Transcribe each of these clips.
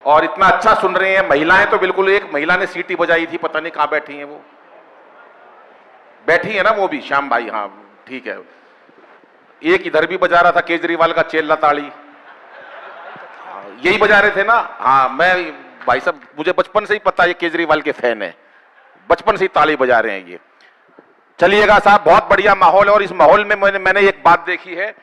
और इतना अच्छा सुन रहे हैं। महिलाएं तो बिल्कुल, एक महिला ने सीटी बजाई थी, पता नहीं कहां बैठी हैं वो, बैठी है ना वो भी, श्याम भाई, हाँ ठीक है। एक इधर भी बजा रहा था केजरीवाल का चेल्ला ताली, यही बजा रहे थे ना। हाँ मैं, भाई साहब मुझे बचपन से ही पता है ये केजरीवाल के फैन है, बचपन से ही ताली बजा रहे हैं ये। चलिएगा साहब, बहुत बढ़िया माहौल है। और इस माहौल में मैंने एक बात देखी है,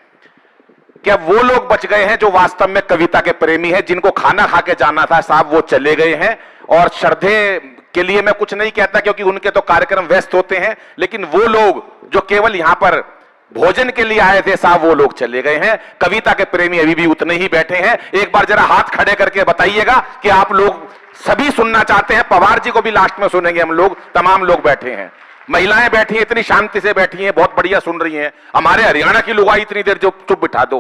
क्या वो लोग बच गए हैं जो वास्तव में कविता के प्रेमी हैं, जिनको खाना खा के जाना था साहब वो चले गए हैं। और श्रद्धे के लिए मैं कुछ नहीं कहता क्योंकि उनके तो कार्यक्रम व्यस्त होते हैं, लेकिन वो लोग जो केवल यहां पर भोजन के लिए आए थे साहब वो लोग चले गए हैं। कविता के प्रेमी अभी भी उतने ही बैठे हैं। एक बार जरा हाथ खड़े करके बताइएगा कि आप लोग सभी सुनना चाहते हैं। पवार जी को भी लास्ट में सुनेंगे हम लोग, तमाम लोग बैठे हैं। महिलाएं बैठी हैं, इतनी शांति से बैठी हैं, बहुत बढ़िया सुन रही हैं। हमारे हरियाणा की लुगाई इतनी देर जो चुप बिठा दो,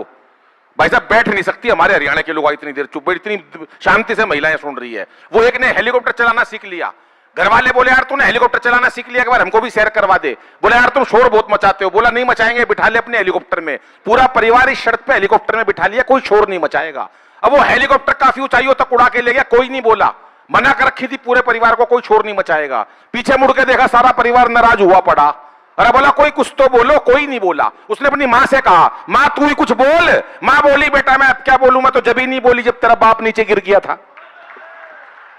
भाई साहब बैठ नहीं सकती हमारे हरियाणा की लुगाई इतनी देर चुप, इतनी शांति से महिलाएं सुन रही है। वो एक ने हेलीकॉप्टर चलाना सीख लिया, घर वाले बोले यार तूने हेलीकॉप्टर चलाना सीख लिया, एक बार हमको भी सैर करवा दे। बोले यार तुम शोर बहुत मचाते हो। बोला नहीं मचाएंगे, बिठा ले अपने हेलीकॉप्टर में। पूरा परिवार इस शर्त पे हेलीकॉप्टर में बिठा लिया, कोई शोर नहीं मचाएगा। अब वो हेलीकॉप्टर काफी ऊंचाइयों तक उड़ा के ले गया, कोई नहीं बोला, मना कर रखी थी पूरे परिवार को, कोई शोर नहीं मचाएगा। पीछे मुड़ के देखा सारा परिवार नाराज हुआ पड़ा। अरे बोला कोई कुछ तो बोलो, कोई नहीं बोला। उसने अपनी मां से कहा मां तू ही कुछ बोल। मां बोली बेटा मैं अब क्या बोलूं, मैं तो जब ही नहीं बोली जब तेरा बाप नीचे गिर गया था।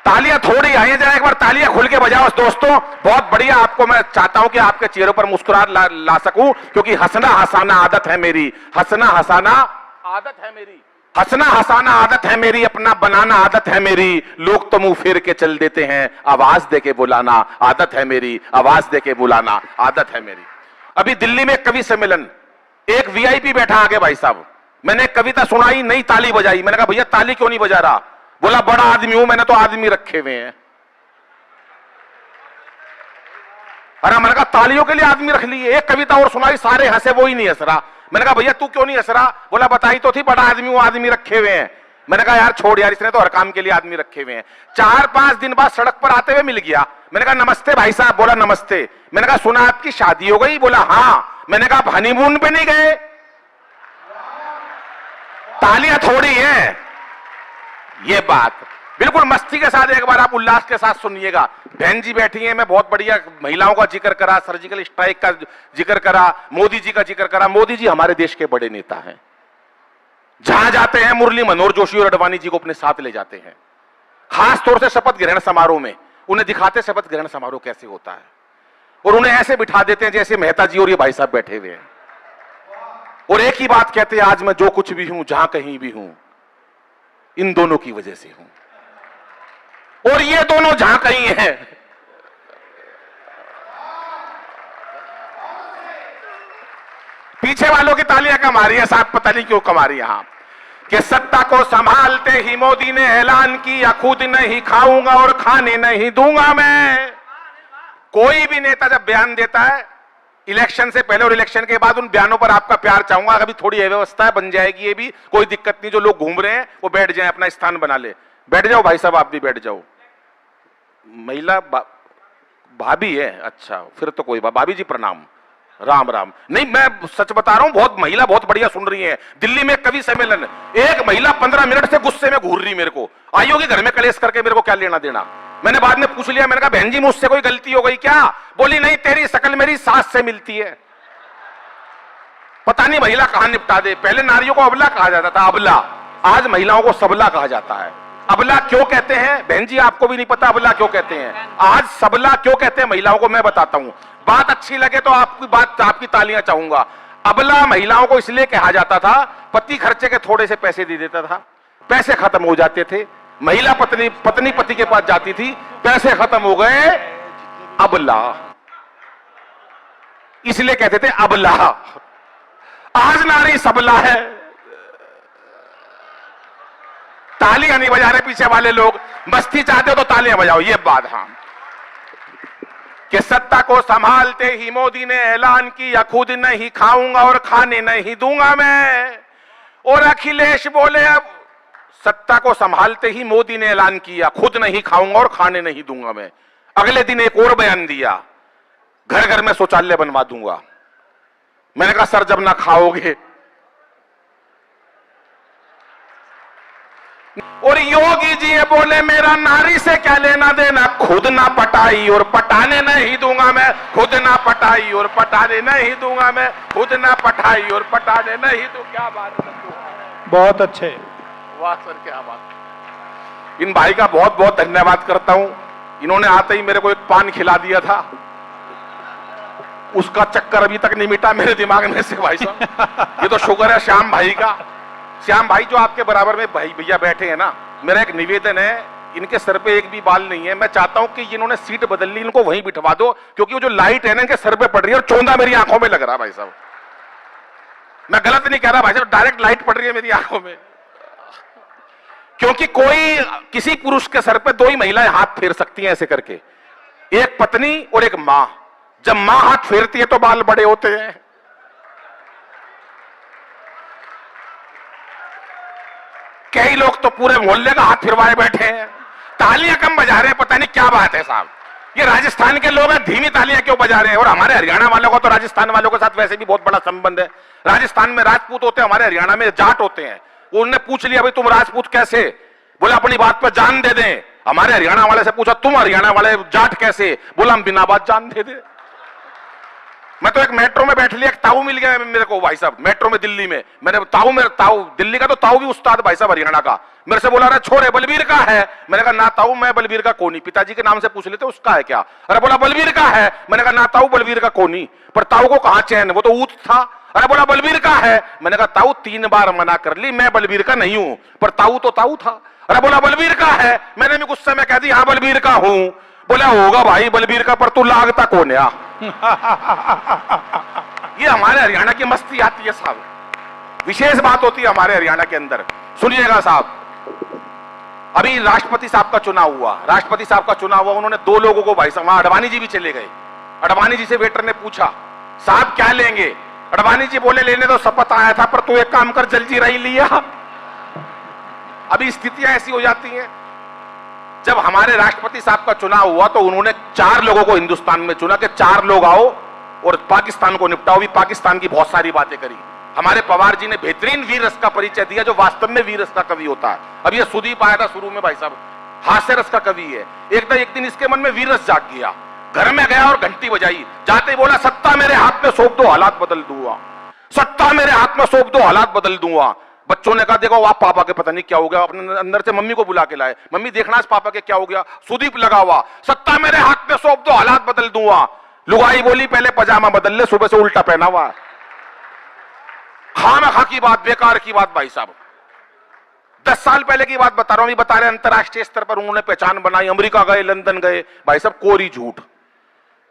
तालियां थोड़ी आई, जरा एक बार तालियां खुल के बजाओ दोस्तों, बहुत बढ़िया। आपको मैं चाहता हूं कि आपके चेहरों पर मुस्कुराहट ला सकूं, क्योंकि हंसना हंसाना आदत है मेरी, हंसना हंसाना आदत है मेरी, हंसना हंसाना आदत है मेरी, अपना बनाना आदत है मेरी। लोग तो मुंह फेर के चल देते हैं, आवाज दे के बुलाना आदत है मेरी, आवाज दे के बुलाना आदत है मेरी। अभी दिल्ली में कवि सम्मेलन, एक वीआईपी बैठा आगे भाई साहब, मैंने कविता सुनाई, नहीं ताली बजाई। मैंने कहा भैया ताली क्यों नहीं बजा रहा? बोला बड़ा आदमी हूं, मैंने तो आदमी रखे हुए हैं। अरे मैंने कहा तालियों के लिए आदमी रख लिए। एक कविता और सुनाई, सारे हंसे, वो ही नहीं हंस रहा। मैंने कहा भैया तू क्यों नहीं हंस रहा? बोला बताई तो थी बड़ा आदमी हूं, आदमी रखे हुए हैं। मैंने कहा यार छोड़ यार, इसने तो हर काम के लिए आदमी रखे हुए हैं। 4-5 दिन बाद सड़क पर आते हुए मिल गया। मैंने कहा नमस्ते भाई साहब। बोला नमस्ते। मैंने कहा सुना आपकी शादी हो गई? बोला हाँ। मैंने कहा आप हनीमून पे नहीं गए? तालियां थोड़ी हैं। ये बात बिल्कुल मस्ती के साथ एक बार आप उल्लास के साथ सुनिएगा। बहन जी बैठी हैं, मैं बहुत बढ़िया महिलाओं का जिक्र करा, सर्जिकल स्ट्राइक का जिक्र करा, मोदी जी का जिक्र करा। मोदी जी हमारे देश के बड़े नेता हैं, जहां जाते हैं मुरली मनोहर जोशी और अडवाणी जी को अपने साथ ले जाते हैं। खास तौर से शपथ ग्रहण समारोह में उन्हें दिखाते शपथ ग्रहण समारोह कैसे होता है, और उन्हें ऐसे बिठा देते हैं जैसे मेहता जी और ये भाई साहब बैठे हुए हैं, और एक ही बात कहते हैं आज मैं जो कुछ भी हूं, जहां कहीं भी हूं, इन दोनों की वजह से हूं। और ये दोनों जहां कहीं हैं, पीछे वालों की तालियां कम आ रही है साहब, पता नहीं क्यों कम आ रही है। यहां कि सत्ता को संभालते ही मोदी ने ऐलान किया, खुद नहीं खाऊंगा और खाने नहीं दूंगा मैं। कोई भी नेता जब बयान देता है इलेक्शन से पहले और इलेक्शन के बाद, उन बयानों पर आपका प्यार चाहूंगा। अभी थोड़ी अव्यवस्था है, बन जाएगी ये भी, कोई दिक्कत नहीं। जो लोग घूम रहे हैं वो बैठ जाएं, अपना स्थान बना ले। बैठ जाओ भाई साहब, आप भी बैठ जाओ। महिला भाभी है, अच्छा फिर तो कोई बात। भाभी जी प्रणाम, राम राम। नहीं मैं सच बता रहा हूं, बहुत महिला बहुत बढ़िया सुन रही है। दिल्ली में कवि सम्मेलन, एक महिला 15 मिनट से गुस्से में घूर रही, मेरे को आई होगी घर में कलेश करके, मेरे को क्या लेना देना। मैंने बाद में पूछ लिया, मैंने कहा बहन जी मुझसे कोई गलती हो गई क्या? बोली नहीं, तेरी शकल मेरी सास से मिलती है। पता नहीं महिला कहां निपटा दे। पहले नारियों को अबला कहा जाता था, अबला, आज महिलाओं को सबला कहा जाता है। अबला क्यों कहते हैं बहन जी, आपको भी नहीं पता अबला क्यों कहते हैं? आज सबला क्यों कहते हैं महिलाओं को, मैं बताता हूं। बात अच्छी लगे तो आपकी बात, आपकी तालियां चाहूंगा। अबला महिलाओं को इसलिए कहा जाता था, पति खर्चे के थोड़े से पैसे दे देता था, पैसे खत्म हो जाते थे, महिला पत्नी पति के पास जाती थी, पैसे खत्म हो गए, अबला, इसलिए कहते थे अबला। आज नारी सबला है। तालियां नहीं बजा रहे पीछे वाले लोग, मस्ती चाहते हो तो तालियां बजाओ, ये बात। हाँ कि सत्ता को संभालते ही मोदी ने ऐलान किया, खुद नहीं खाऊंगा और खाने नहीं दूंगा मैं। और अखिलेश बोले अब सत्ता को संभालते ही मोदी ने ऐलान किया, खुद नहीं खाऊंगा और खाने नहीं दूंगा मैं। अगले दिन एक और बयान दिया, घर घर में शौचालय बनवा दूंगा। मैंने कहा सर जब ना खाओगे और योगी जी ये बोले मेरा नारी से क्या लेना देना, खुद ना पटाई और पटाने नहीं दूंगा मैं, खुद ना पटाई और पटाने नहीं दूंगा मैं, खुद ना पटाई और पटाने नहीं दूं। क्या बात है, बहुत अच्छे, वाह सर क्या बात। इन भाई का बहुत बहुत धन्यवाद करता हूं, इन्होंने आते ही मेरे को एक पान खिला दिया था, उसका चक्कर अभी तक नहीं मिटा मेरे दिमाग में से भाई साहब। ये तो शुक्र है श्याम भाई का। श्याम भाई जो आपके बराबर में भाई भैया बैठे हैं ना, मेरा एक निवेदन है, इनके सर पे एक भी बाल नहीं है, मैं चाहता हूं कि इन्होंने सीट बदल ली, इनको वहीं बिठवा दो, क्योंकि वो जो लाइट है ना इनके सर पे पड़ रही है और चौंधा मेरी आंखों में लग रहा है भाई साहब। मैं गलत नहीं कह रहा भाई साहब, डायरेक्ट लाइट पड़ रही है मेरी आंखों में, क्योंकि कोई किसी पुरुष के सर पे दो ही महिलाएं हाथ फेर सकती हैं ऐसे करके, एक पत्नी और एक मां। जब मां हाथ फेरती है तो बाल बड़े होते हैं। कई लोग तो पूरे मोहल्ले का हाथ फिरवाए बैठे हैं, तालियां कम बजा रहे हैं, पता नहीं क्या बात है साहब। ये राजस्थान के लोग हैं, धीमी तालियां क्यों बजा रहे हैं? और हमारे हरियाणा वालों का तो राजस्थान वालों के साथ वैसे भी बहुत बड़ा संबंध है। राजस्थान में राजपूत होते हैं, हमारे हरियाणा में जाट होते हैं। उन्होंने पूछ लिया भाई तुम राजपूत कैसे, बोला अपनी बात पर जान दे दें। हमारे हरियाणा वाले से पूछा तुम हरियाणा वाले जाट कैसे, बोला हम बिना बात जान दे दे। मैं तो एक मेट्रो में बैठ लिया, एक ताऊ मिल गया मेरे को भाई साहब, मेट्रो में दिल्ली में। मैंने ताऊ दिल्ली का तो ताऊ भी उस्ताद भाई साहब हरियाणा का, मेरे से बोला अरे छोरे बलबीर का है। मैंने कहा ना ताऊ मैं बलबीर का कोनी, पिताजी के नाम से पूछ लेते उसका है क्या। अरे बोला बलबीर का है। मैंने कहा ना ताऊ बलबीर का कोनी, पर ताऊ को कहां चैन, वो तो ऊत था। अरे बोला बलबीर का है। मैंने कहा ताऊ 3 बार मना कर ली, मैं बलबीर का नहीं हूं, पर ताऊ तो ताऊ था। अरे बोला बलबीर का है। मैंने भी गुस्से में कह दी हाँ बलबीर का हूं। बोला होगा भाई बलबीर का, पर तू लागता कौन है। ये हमारे हरियाणा की मस्ती आती है साहब, विशेष बात होती है हमारे हरियाणा के अंदर। सुनिएगा साहब, अभी राष्ट्रपति साहब का चुनाव हुआ, राष्ट्रपति साहब का चुनाव हुआ, उन्होंने 2 लोगों को भाई साहब, वहां अडवाणी जी भी चले गए। अडवाणी जी से वेटर ने पूछा साहब क्या लेंगे, अडवाणी जी बोले लेने तो शपथ आया था, पर तू एक काम कर जलजीरा ही लिया। अभी स्थितियां ऐसी हो जाती हैं। जब हमारे राष्ट्रपति साहब का चुनाव हुआ तो उन्होंने 4 लोगों को हिंदुस्तान में चुना कि 4 लोग आओ और पाकिस्तान को निपटाओ। भी पाकिस्तान की बहुत सारी बातें करी। हमारे पवार जी ने बेहतरीन वीर रस का परिचय दिया, जो वास्तव में वीर रस का कवि होता है। अब ये सुदीप आया था शुरू में भाई साहब, हास्य रस का कवि है। एक दिन इसके मन में वीर रस जाग गया, घर में गया और घंटी बजाई, जाते ही बोला सत्ता मेरे हाथ में सौंप दो हालात बदल दूंगा, सत्ता मेरे हाथ में सौंप दो हालात बदल दूंगा। बच्चों ने कहा देखो आप पापा के पता नहीं क्या हो गया, अपने अंदर से मम्मी को बुला के लाए, मम्मी देखना इस पापा के क्या हो गया। सुदीप लगा हुआ, सत्ता मेरे हाथ में सौंप दो हालात बदल दूंगा। लुगाई बोली पहले पजामा बदल ले, सुबह से उल्टा पहना हुआ। खामखा की बात, बेकार की बात भाई साहब। 10 साल पहले की बात बता रहा हूं, बता रहे अंतरराष्ट्रीय स्तर पर उन्होंने पहचान बनाई, अमेरिका गए, लंदन गए, भाई साहब कोरी झूठ,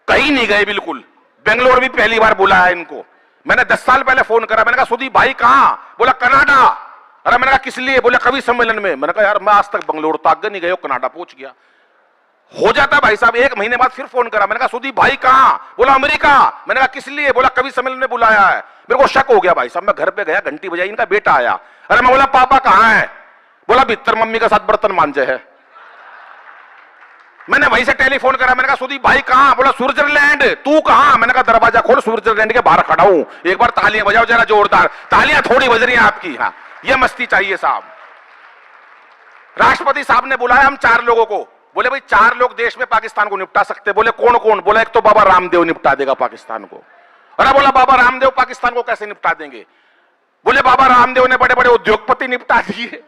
कहीं नहीं गए बिल्कुल। बेंगलोर भी पहली बार बुलाया इनको। मैंने 10 साल पहले फोन करा, मैंने कहा सुदीप भाई कहां, बोला कनाडा। अरे मैंने कहा किस लिए, बोला कवि सम्मेलन में। मैंने कहा यार मैं आज तक बंगलोर तो आगे नहीं गया, कनाडा पहुंच गया। हो जाता भाई साहब। 1 महीने बाद फिर फोन करा, मैंने कहा सुदीप भाई कहां, बोला अमेरिका। मैंने कहा किस लिए, बोला कवि सम्मेलन में बुलाया है। मेरे को शक हो गया भाई साहब, मैं घर पे गया, घंटी बजाई, इनका बेटा आया। अरे मैं बोला पापा कहां है, बोला भीतर मम्मी के साथ बर्तन मांजे है। मैंने वहीं से टेलीफोन करा, मैंने कहा सुदीप भाई कहां, बोला स्विट्जरलैंड। तू कहां, मैंने कहा दरवाजा खोल, स्विट्जरलैंड के बाहर खड़ा हूं, एक बार तालियां बजाओ जरा जोरदार। तालियां थोड़ी बज रही हैं आपकी। हाँ ये मस्ती चाहिए साहब। राष्ट्रपति साहब ने बुलाया हम 4 लोगों को, बोले भाई 4 लोग देश में पाकिस्तान को निपटा सकते। बोले कौन कौन, बोला एक तो बाबा रामदेव निपटा देगा पाकिस्तान को। अरे बोला बाबा रामदेव पाकिस्तान को कैसे निपटा देंगे, बोले बाबा रामदेव ने बड़े बड़े उद्योगपति निपटा दिए,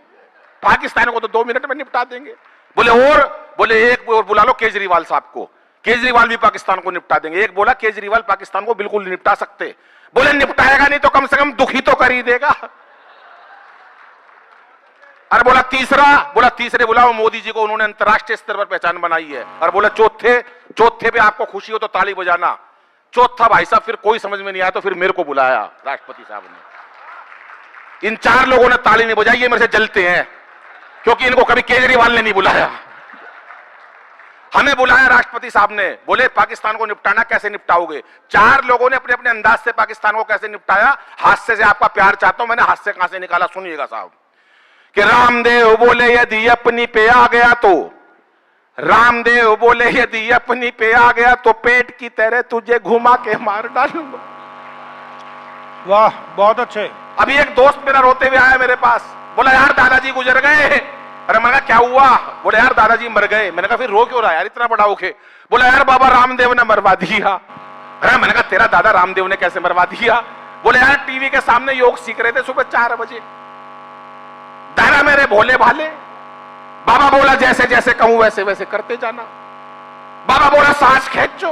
पाकिस्तान को तो 2 मिनट में निपटा देंगे। बोले और, बोले एक और बुला लो केजरीवाल साहब को, केजरीवाल भी पाकिस्तान को निपटा देंगे। एक बोला केजरीवाल पाकिस्तान को बिल्कुल निपटा सकते, बोले निपटाएगा नहीं तो कम से कम दुखी तो कर ही देगा। अरे बोला तीसरा, बोला तीसरे बुलाओ मोदी जी को, उन्होंने अंतरराष्ट्रीय स्तर पर पहचान बनाई है। और बोला चौथे पे आपको खुशी हो तो ताली बजाना। चौथा भाई साहब फिर कोई समझ में नहीं आया तो फिर मेरे को बुलाया राष्ट्रपति साहब ने। इन 4 लोगों ने ताली नहीं बजाई, ये मेरे से जलते हैं क्योंकि इनको कभी केजरीवाल ने नहीं बुलाया, हमें बुलाया राष्ट्रपति साहब ने। बोले पाकिस्तान को निपटाना कैसे निपटाओगे। 4 लोगों ने अपने अपने अंदाज से पाकिस्तान को कैसे निपटाया। हास्य से आपका प्यार चाहता हूं, मैंने हास्य कहां से निकाला सुनिएगा साहब। कि रामदेव बोले यदि अपनी पे आ गया तो, रामदेव बोले यदि अपनी पे आ गया तो पेट की तरह तुझे घुमा के मार डालूंगा। वाह बहुत अच्छे। अभी एक दोस्त मेरा रोते हुए आया मेरे पास, बोला यार दादाजी गुजर गए, अरे मैंने कहा क्या हुआ? बोले यार दादाजी मर गए। मैंने कहा फिर रो क्यों रहा यार, इतना बड़ा होके? बोला यार बाबा रामदेव ने मरवा दिया। अरे मैंने कहा तेरा दादा रामदेव ने कैसे मरवा दिया? बोले यार टीवी के सामने योग सीख रहे थे सुबह 4 बजे। दादा मेरे भोले भाले। बाबा बोला जैसे जैसे कहूं वैसे वैसे करते जाना। बाबा बोला सांस खींचो।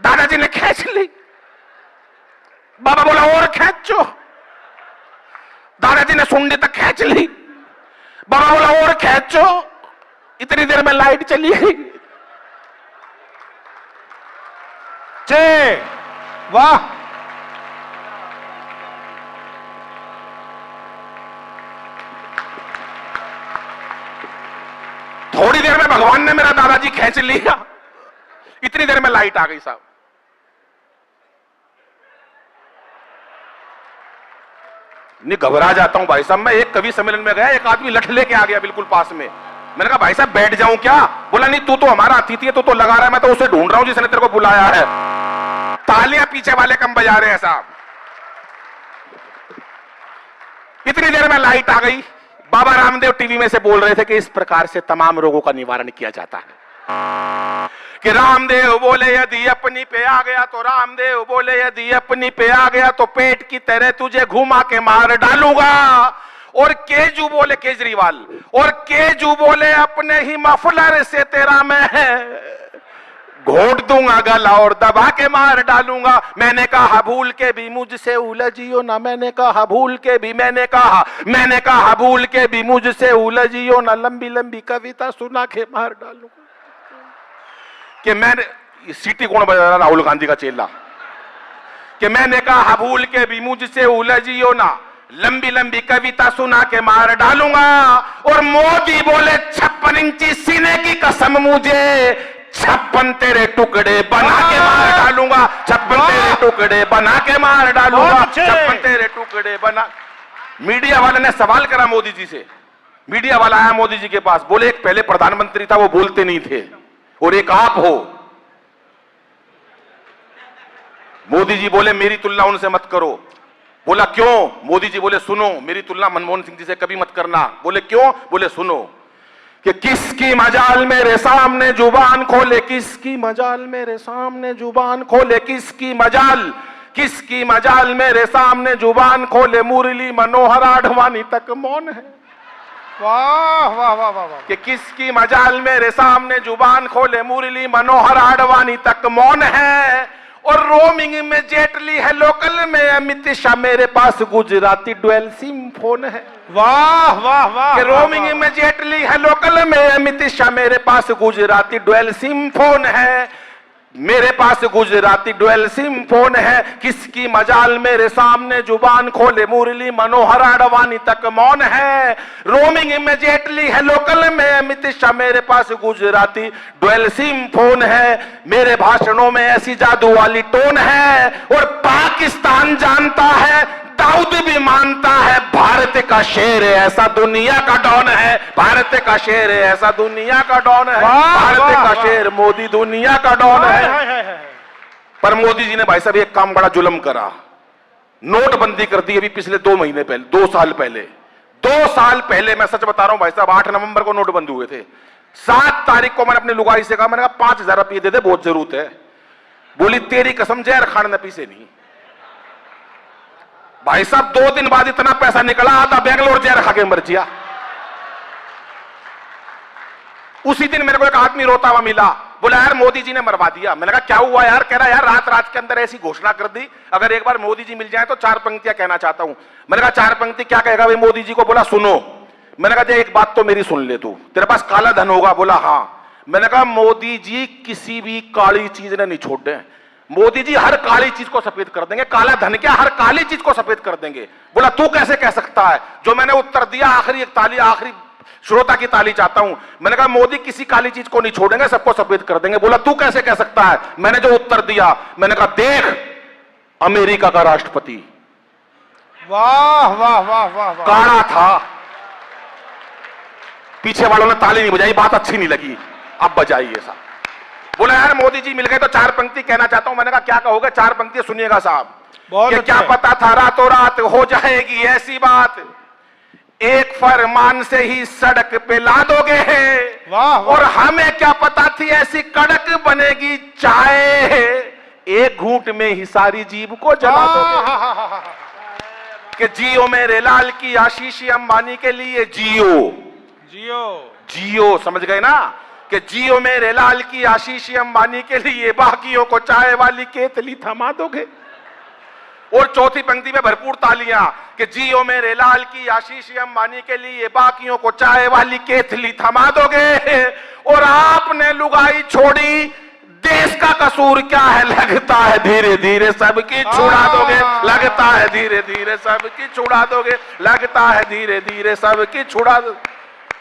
दादाजी ने खींच ली। बाबा बोला और खींचो। दादाजी ने सुंडी तक खींच ली। बाबा बोला और खींचो। इतनी देर में लाइट चली गई। जय वाह। थोड़ी देर में भगवान ने मेरा दादाजी खींच लिया। इतनी देर में लाइट आ गई साहब। नहीं घबरा जाता हूं भाई साहब। मैं एक कवि सम्मेलन में गया, एक आदमी लठ लेके आ गया बिल्कुल पास में। मैंने कहा भाई साहब बैठ जाऊं क्या? बोला नहीं तू तो हमारा अतिथि है, तू तो लगा रहा है, मैं तो उसे ढूंढ रहा हूं जिसने तेरे को बुलाया है। तालियां पीछे वाले कम बजा रहे हैं साहब। इतनी देर में लाइट आ गई। बाबा रामदेव टीवी में से बोल रहे थे कि इस प्रकार से तमाम रोगों का निवारण किया जाता है। कि रामदेव बोले यदि अपनी पे आ गया तो रामदेव बोले यदि अपनी पे आ गया तो पेट की तरह तुझे घुमा के मार डालूंगा। और केजू बोले केजरीवाल, और केजू बोले अपने ही मफलर से तेरा मैं घोट दूंगा गला और दबा के मार डालूंगा। मैंने कहा भूल के भी मुझसे उलझियो ना। मैंने कहा भूल के भी, मैंने कहा भूल के भी मुझसे उलझियो ना। लंबी लंबी कविता सुना के मार डालूंगा। कि मैंने सीटी कौन बजा रहा? राहुल गांधी का चेला। कि मैंने कहा भूल के भी मुझसे उलझियो ना। लंबी लंबी कविता सुना के मार डालूंगा। और मोदी बोले 56 इंची सीने की कसम मुझे 56 तेरे टुकड़े बना के मार डालूंगा। 56 तेरे टुकड़े बना के मार डालूंगा। 56 तेरे टुकड़े बना। मीडिया वाले ने सवाल करा मोदी जी से। मीडिया वाला आया मोदी जी के पास। बोले एक पहले प्रधानमंत्री था वो बोलते नहीं थे और एक आप हो। मोदी जी बोले मेरी तुलना उनसे मत करो। बोला क्यों? मोदी जी बोले सुनो, मेरी तुलना मनमोहन सिंह जी से कभी मत करना। बोले क्यों? बोले सुनो कि किसकी मजाल मेरे सामने जुबान खोले, किसकी मजाल मेरे सामने जुबान खोले, किसकी मजाल मेरे सामने जुबान खोले। मुरली मनोहर आडवाणी तक मौन है। वाह वाह वाह वाह वाह। कि किसकी मजाल मेरे सामने जुबान खोले, मुरली मनोहर आडवाणी तक मौन है। और रोमिंग में जेटली है, लोकल में अमित शाह, मेरे पास गुजराती डुअल सिम फोन है। वाह वाह वाह। रोमिंग में जेटली है, लोकल में अमित शाह, मेरे पास गुजराती डुअल सिम फोन है। मेरे पास गुजराती डुअल सिम फोन है। किसकी मजाल मेरे सामने जुबान खोले, मुरली मनोहर आडवाणी तक मौन है। रोमिंग में जेटली है, लोकल में अमित शाह, मेरे पास गुजराती डुअल सिम फोन है। मेरे भाषणों में ऐसी जादू वाली टोन है। और पाकिस्तान जानता है, दाऊद भी मानता है, भारत का शेर है ऐसा दुनिया का डॉन है। भारत का शेर है ऐसा दुनिया का डॉन है। भारत का शेर मोदी दुनिया का डॉन है। पर मोदी जी ने भाई साहब एक काम बड़ा जुल्म करा। नोटबंदी कर दी अभी पिछले 2 महीने पहले, 2 साल पहले। 2 साल पहले मैं सच बता रहा हूं भाई साहब, 8 नवंबर को नोटबंदी हुए थे। 7 तारीख को मैंने अपनी लुगाई से कहा, मैंने कहा 5000 रुपये दे दे, बहुत जरूरत है। बोली तेरी कसम जहर खान नपी से नहीं। भाई साहब 2 दिन बाद इतना पैसा निकला, आधा बेंगलोर जहर खा के मर जिया। उसी दिन मेरे को एक आदमी रोता हुआ मिला, बोला यार मोदी जी ने मरवा दिया। मैंने कहा क्या हुआ यार? कह रहा यार रात रात के अंदर ऐसी घोषणा कर दी, अगर एक बार मोदी जी मिल जाए तो 4 पंक्तियां कहना चाहता हूं। मैंने कहा 4 पंक्ति क्या कहेगा भाई मोदी जी को? बोला सुनो। मैंने कहा एक बात तो मेरी सुन ले, तू तेरे पास काला धन होगा? बोला हाँ। मैंने कहा मोदी जी किसी भी काली चीज ने नहीं छोड़ दे। मोदी जी हर काली चीज को सफेद कर देंगे। काला धन क्या, हर काली चीज को सफेद कर देंगे। बोला तू कैसे कह सकता है? जो मैंने उत्तर दिया, आखिरी एक ताली, आखिरी श्रोता की ताली चाहता हूं। मैंने कहा मोदी किसी काली चीज को नहीं छोड़ेंगे, सबको सफेद कर देंगे। बोला तू कैसे कह सकता है? मैंने जो उत्तर दिया, मैंने कहा देख अमेरिका का राष्ट्रपति वाह वाह वाह वाह वाह। काला था। पीछे वालों ने ताली नहीं बजाई, बात अच्छी नहीं लगी, अब बजाइए साहब। बोला यार मोदी जी मिल गए तो 4 पंक्ति कहना चाहता हूं। मैंने कहा क्या कहोगे? 4 पंक्ति सुनिएगा साहब। बहुत क्या पता था रातों रात हो जाएगी ऐसी बात, एक फरमान से ही सड़क पे ला दोगे। वाह, वाह। और हमें क्या पता थी ऐसी कड़क बनेगी चाय, एक घूंट में ही सारी जीभ को जला दोगे। कि जियो मेरे लाल की आशीष अंबानी के लिए जियो, जियो। जियो, समझ गए ना? कि जियो मेरे लाल की आशीष अंबानी के लिए, बाकियों को चाय वाली केतली थमा दोगे। और चौथी पंक्ति में भरपूर तालियां कि जियो मेरे लाल की आशीष अंबानी के लिए, बाकियों को चाय वाली केतली थमा दोगे। और आपने लुगाई छोड़ी, देश का कसूर क्या है, लगता है धीरे धीरे सबकी छुड़ा दोगे, लगता है धीरे धीरे सबकी छुड़ा दोगे, लगता है धीरे धीरे सबकी छुड़ा दोगे।